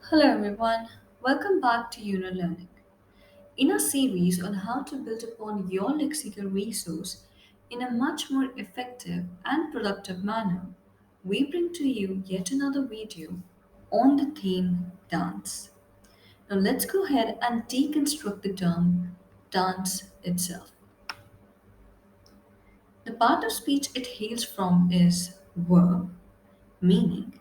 Hello everyone, welcome back to Learning. In our series on how to build upon your lexical resource in a much more effective and productive manner, we bring to you yet another video on the theme dance. Now let's go ahead and deconstruct the term dance itself. The part of speech it hails from is verb, meaning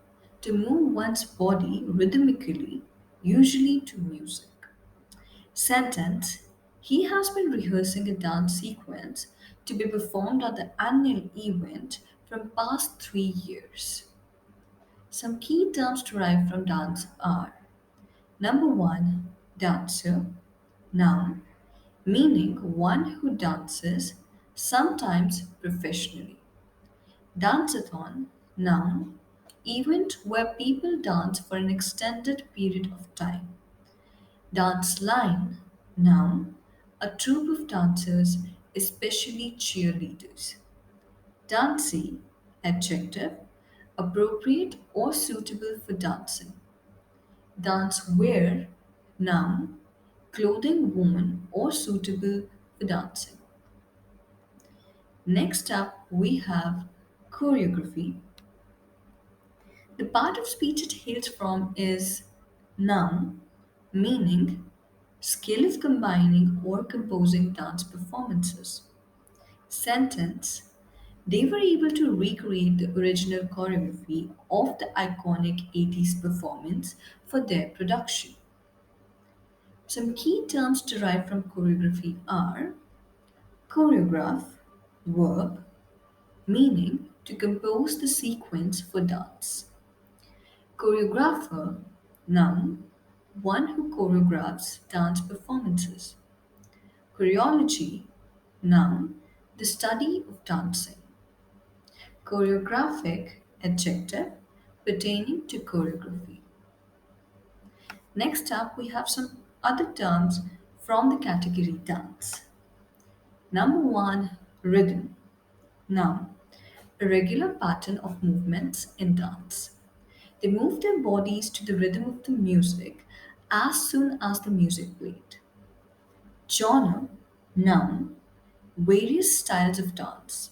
to move one's body rhythmically, usually to music. Sentence. He has been rehearsing a dance sequence to be performed at the annual event from past 3 years. Some key terms derived from dance are number one, dancer, noun, meaning one who dances, sometimes professionally. Danceathon, noun, event where people dance for an extended period of time. Dance line, noun, a troupe of dancers, especially cheerleaders. Dancey, adjective, appropriate or suitable for dancing. Dance wear, noun, clothing worn or suitable for dancing. Next up, we have choreography. The part of speech it hails from is noun, meaning skill of combining or composing dance performances. Sentence. They were able to recreate the original choreography of the iconic 80s performance for their production. Some key terms derived from choreography are choreograph, verb, meaning to compose the sequence for dance. Choreographer, noun, one who choreographs dance performances. Choreology, noun, the study of dancing. Choreographic, adjective, pertaining to choreography. Next up, we have some other terms from the category dance. Number one, rhythm, noun, a regular pattern of movements in dance. They move their bodies to the rhythm of the music as soon as the music played. Genre, noun, various styles of dance.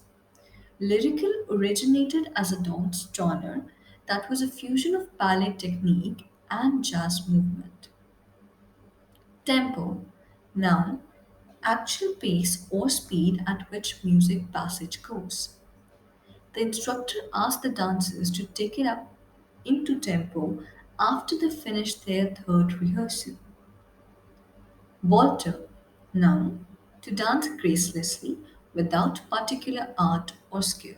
Lyrical originated as a dance genre that was a fusion of ballet technique and jazz movement. Tempo, noun, actual pace or speed at which music passage goes. The instructor asks the dancers to take it up into tempo after they finish their third rehearsal. Volter, noun, to dance gracelessly without particular art or skill.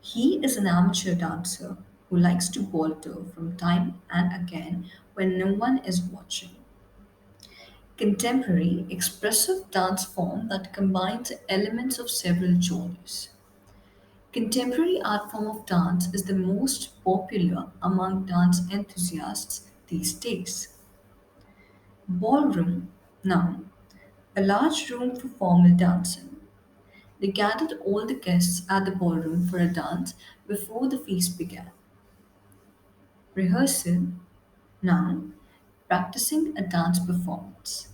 He is an amateur dancer who likes to volter from time and again when no one is watching. Contemporary, expressive dance form that combines elements of several genres. Contemporary art form of dance is the most popular among dance enthusiasts these days. Ballroom, noun, a large room for formal dancing. They gathered all the guests at the ballroom for a dance before the feast began. Rehearsal, noun, practicing a dance performance.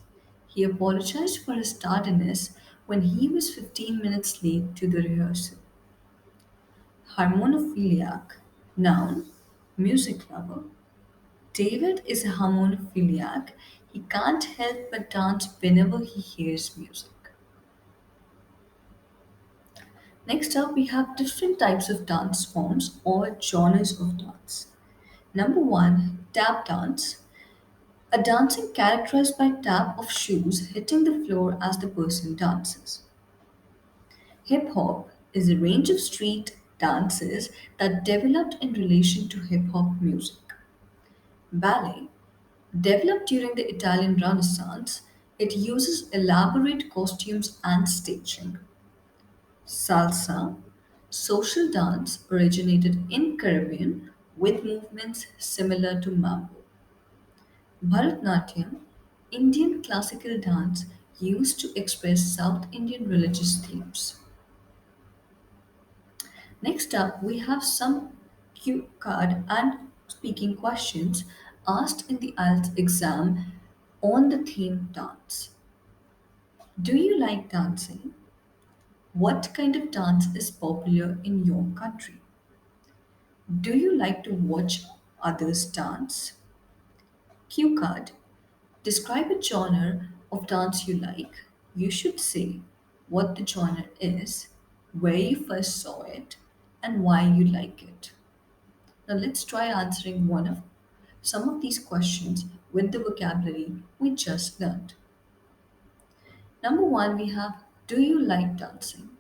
He apologized for his tardiness when he was 15 minutes late to the rehearsal. Harmonophiliac, noun, music lover. David is a harmonophiliac. He can't help but dance whenever he hears music. Next up, we have different types of dance forms or genres of dance. Number one, tap dance. A dancing characterized by tap of shoes hitting the floor as the person dances. Hip hop is a range of street dances that developed in relation to hip hop music. Ballet, developed during the Italian Renaissance, it uses elaborate costumes and staging. Salsa, social dance originated in Caribbean with movements similar to mambo. Bharatanatyam, Indian classical dance used to express South Indian religious themes. Next up, we have some cue card and speaking questions asked in the IELTS exam on the theme dance. Do you like dancing? What kind of dance is popular in your country? Do you like to watch others dance? Cue card. Describe a genre of dance you like. You should say what the genre is, where you first saw it, and why you like it. Now let's try answering some of these questions with the vocabulary we just learned. Number one, we have, do you like dancing?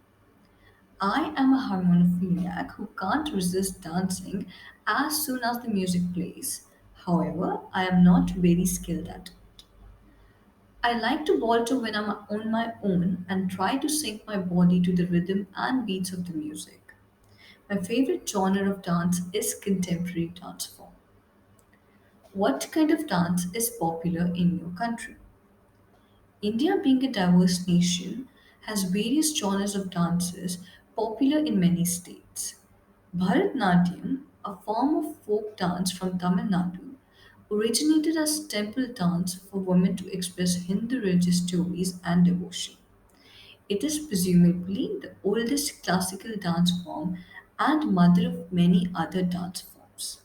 I am a harmonophiliac who can't resist dancing as soon as the music plays. However, I am not very skilled at it. I like to balter when I'm on my own and try to sync my body to the rhythm and beats of the music. My favorite genre of dance is contemporary dance form. What kind of dance is popular in your country? India, being a diverse nation, has various genres of dances popular in many states. Bharatnatyam, a form of folk dance from Tamil Nadu, originated as temple dance for women to express Hindu religious stories and devotion. It is presumably the oldest classical dance form and mother of many other dance forms.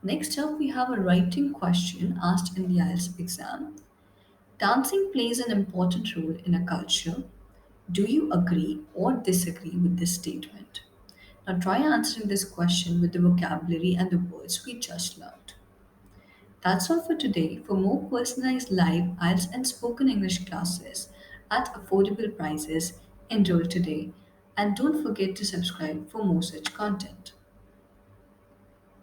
Next up, we have a writing question asked in the IELTS exam. Dancing plays an important role in a culture. Do you agree or disagree with this statement? Now try answering this question with the vocabulary and the words we just learned. That's all for today. For more personalized live IELTS and spoken English classes at affordable prices, enroll today and don't forget to subscribe for more such content.